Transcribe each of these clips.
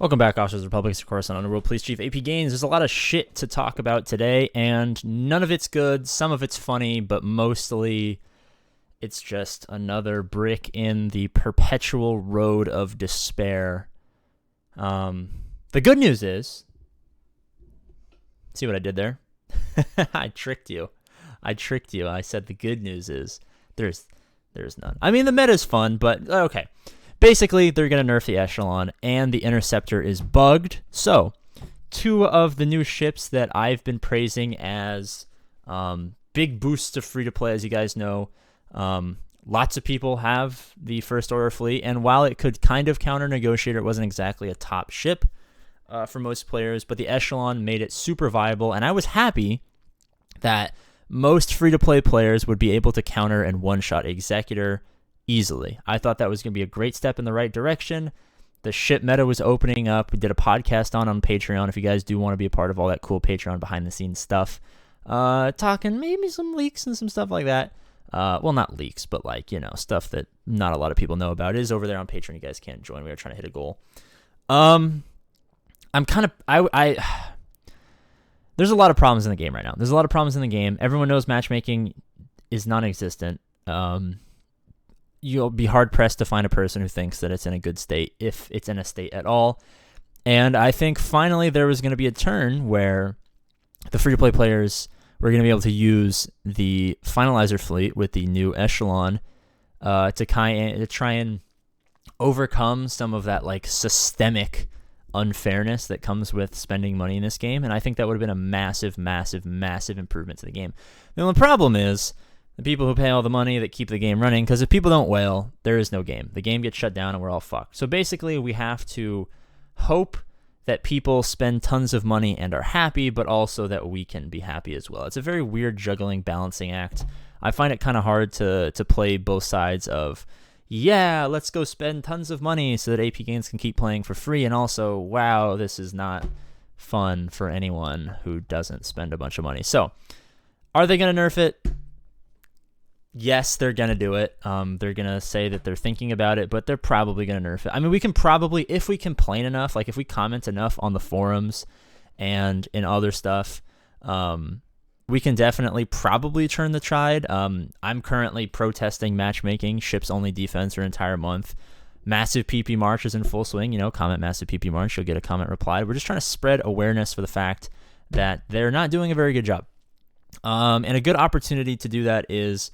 Welcome back, Officers of the Republic, of course, on Underworld Police Chief APGAINS. There's a lot of shit to talk about today, and none of it's good. Some of it's funny, but mostly it's just another brick in the perpetual road of despair. The good news is, see what I did there? I tricked you. I said the good news is there's none. I mean, the meta's fun, but okay. Basically, they're going to nerf the Echelon, and the Interceptor is bugged. So, two of the new ships that I've been praising as big boosts to free-to-play, as you guys know. Lots of people have the First Order fleet, and while it could kind of counter Negotiator, it wasn't exactly a top ship for most players, but the Echelon made it super viable, and I was happy that most free-to-play players would be able to counter and one-shot Executor easily. I thought that was going to be a great step in the right direction. The ship meta was opening up. We did a podcast on Patreon if you guys do want to be a part of all that cool Patreon behind-the-scenes stuff. Talking maybe some leaks and some stuff like that. Well, not leaks, but like, you know, stuff that not a lot of people know about. It is over there on Patreon. You guys can't join. We are trying to hit a goal. I'm kind of... There's a lot of problems in the game right now. There's a lot of problems in the game. Everyone knows matchmaking is non-existent. You'll be hard-pressed to find a person who thinks that it's in a good state, if it's in a state at all. And I think finally there was going to be a turn where the free-to-play players were going to be able to use the Finalizer fleet with the new Echelon to try and overcome some of that like systemic unfairness that comes with spending money in this game. And I think that would have been a massive, massive, massive improvement to the game. The only problem is the people who pay all the money that keep the game running, because if people don't whale, there is no game. The game gets shut down and we're all fucked. So basically, we have to hope that people spend tons of money and are happy, but also that we can be happy as well. It's a very weird juggling, balancing act. I find it kind of hard to play both sides of, yeah, let's go spend tons of money so that APGAINS can keep playing for free, and also, wow, this is not fun for anyone who doesn't spend a bunch of money. So, are they going to nerf it? Yes, they're going to do it. They're going to say that they're thinking about it, but they're probably going to nerf it. I mean, we can probably, if we complain enough, like if we comment enough on the forums and in other stuff, we can definitely probably turn the tide. I'm currently protesting matchmaking, ships only defense for an entire month. Massive PP March is in full swing. You know, comment Massive PP March, you'll get a comment replied. We're just trying to spread awareness for the fact that they're not doing a very good job. And a good opportunity to do that is...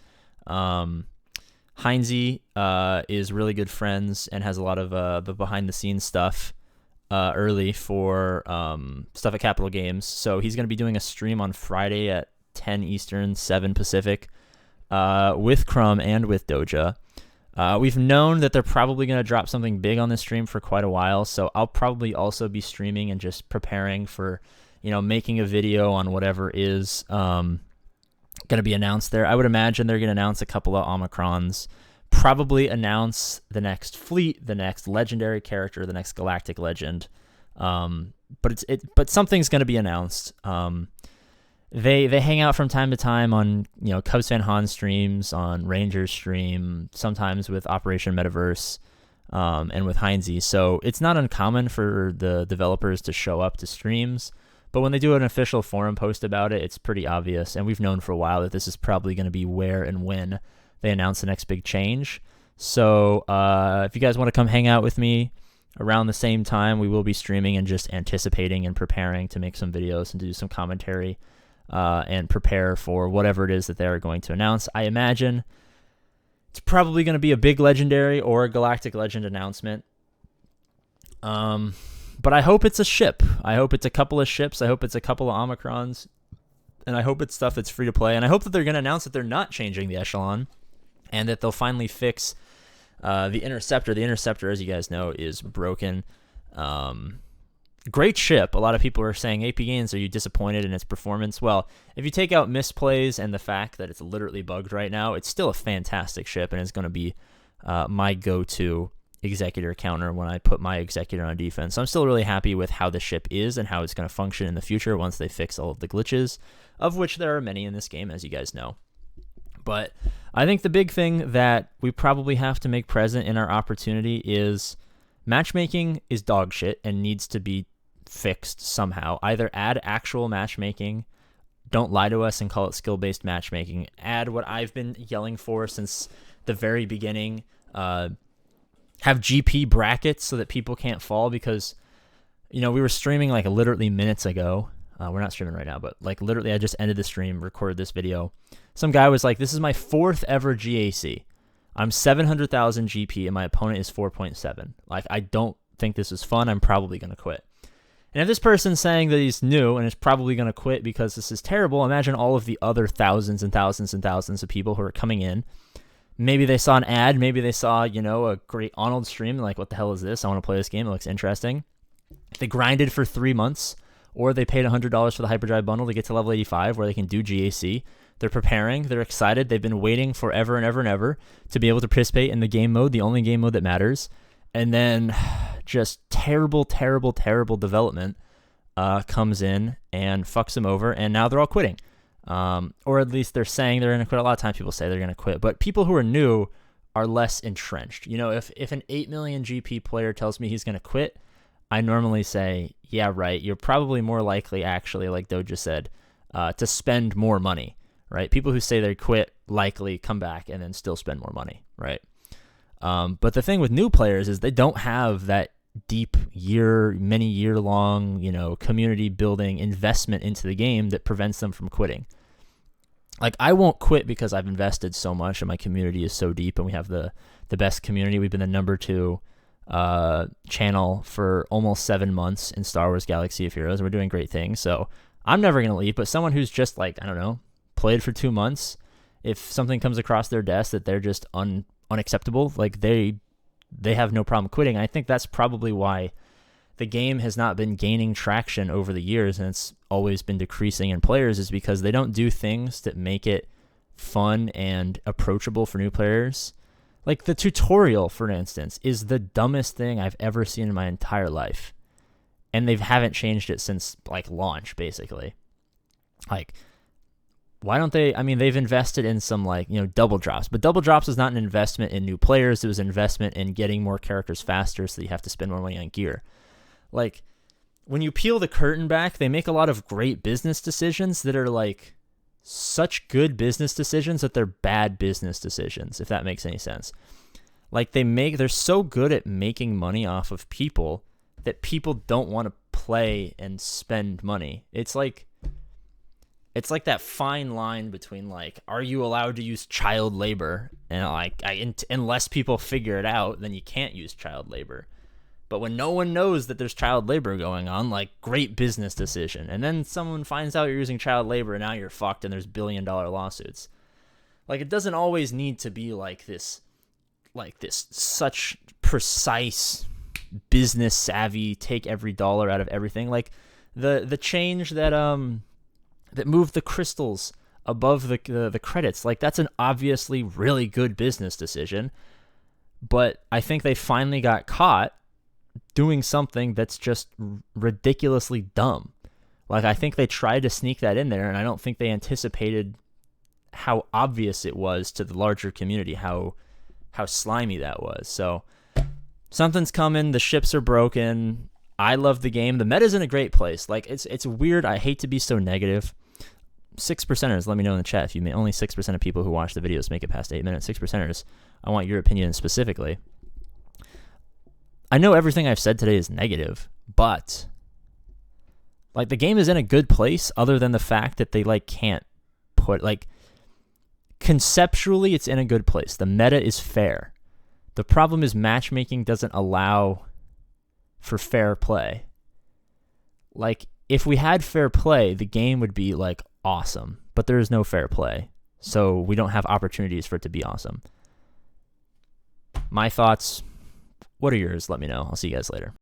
Heinze is really good friends and has a lot of the behind-the-scenes stuff early for stuff at Capital Games. So he's going to be doing a stream on Friday at 10 Eastern, 7 Pacific with Crumb and with Doja. We've known that they're probably going to drop something big on this stream for quite a while, so I'll probably also be streaming and just preparing for, you know, making a video on whatever is... going to be announced there. I would imagine they're going to announce a couple of Omicrons, probably announce the next fleet, the next legendary character, the next galactic legend. But something's going to be announced. They hang out from time to time on, you know, Cubs Fan Han streams, on Rangers stream, sometimes with Operation Metaverse, and with Heinze. So it's not uncommon for the developers to show up to streams. But when they do an official forum post about it, it's pretty obvious, and we've known for a while that this is probably going to be where and when they announce the next big change. So if you guys want to come hang out with me around the same time, we will be streaming and just anticipating and preparing to make some videos and to do some commentary and prepare for whatever it is that they are going to announce. I imagine it's probably going to be a big legendary or a galactic legend announcement. But I hope it's a ship. I hope it's a couple of ships. I hope it's a couple of Omicrons. And I hope it's stuff that's free to play. And I hope that they're going to announce that they're not changing the Echelon and that they'll finally fix the Interceptor. The Interceptor, as you guys know, is broken. Great ship. A lot of people are saying, APGAINS, are you disappointed in its performance? Well, if you take out misplays and the fact that it's literally bugged right now, it's still a fantastic ship and it's going to be my go-to Executor counter when I put my Executor on defense. So I'm still really happy with how the ship is and how it's going to function in the future once they fix all of the glitches, of which there are many in this game, as you guys know. But I think the big thing that we probably have to make present in our opportunity is Matchmaking is dog shit and needs to be fixed somehow. Either add actual matchmaking, don't lie to us and call it skill-based matchmaking. Add what I've been yelling for since the very beginning. Have GP brackets so that people can't fall, because, we were streaming like literally minutes ago. We're not streaming right now, but like literally I just ended the stream, recorded this video. Some guy was like, this is my 4th ever GAC. I'm 700,000 GP and my opponent is 4.7. Like, I don't think this is fun. I'm probably going to quit. And if this person's saying that he's new and is probably going to quit because this is terrible, imagine all of the other thousands and thousands and thousands of people who are coming in. Maybe they saw an ad. Maybe they saw, a great Arnold stream. Like, what the hell is this? I want to play this game. It looks interesting. They grinded for 3 months, or they paid $100 for the Hyperdrive bundle to get to level 85 where they can do GAC. They're preparing. They're excited. They've been waiting forever and ever and ever to be able to participate in the game mode, the only game mode that matters. And then just terrible, terrible, terrible development comes in and fucks them over, and now they're all quitting. Or at least they're saying they're going to quit. A lot of times people say they're going to quit, but people who are new are less entrenched. If an 8 million GP player tells me he's going to quit, I normally say, yeah, right. You're probably more likely, actually, like Doja said, to spend more money, right? People who say they quit likely come back and then still spend more money, right? But the thing with new players is they don't have that deep many year long, community building investment into the game that prevents them from quitting. Like, I won't quit because I've invested so much and my community is so deep and we have the best community. We've been the number 2 channel for almost 7 months in Star Wars Galaxy of Heroes, and we're doing great things. So I'm never going to leave, but someone who's just played for 2 months, if something comes across their desk that they're just unacceptable, like they have no problem quitting. I think that's probably why the game has not been gaining traction over the years and it's always been decreasing in players, is because they don't do things that make it fun and approachable for new players. Like the tutorial, for instance, is the dumbest thing I've ever seen in my entire life. And they haven't changed it since launch, basically. Like, why don't they? I mean, they've invested in some double drops, but double drops is not an investment in new players. It was an investment in getting more characters faster so that you have to spend more money on gear. Like, when you peel the curtain back, they make a lot of great business decisions that are such good business decisions that they're bad business decisions, if that makes any sense. Like, they're so good at making money off of people that people don't want to play and spend money. It's like that fine line between are you allowed to use child labor, and unless people figure it out, then you can't use child labor. But when no one knows that there's child labor going on, great business decision. And then someone finds out you're using child labor and now you're fucked and there's billion-dollar lawsuits. It doesn't always need to be this such precise business savvy, take every dollar out of everything. The change that moved the crystals above the credits, that's an obviously really good business decision. But I think they finally got caught doing something that's just ridiculously dumb. I think they tried to sneak that in there, and I don't think they anticipated how obvious it was to the larger community, how slimy that was. So something's coming. The ships are broken. I love the game. The meta's in a great place. It's weird. I hate to be so negative. 6%ers, let me know in the chat if you may. Only 6% of people who watch the videos make it past 8 minutes. 6%ers, I want your opinion specifically. I know everything I've said today is negative, but the game is in a good place other than the fact that they can't put conceptually it's in a good place. The meta is fair. The problem is matchmaking doesn't allow for fair play. If we had fair play, the game would be awesome, but there is no fair play. So we don't have opportunities for it to be awesome. My thoughts. What are yours? Let me know. I'll see you guys later.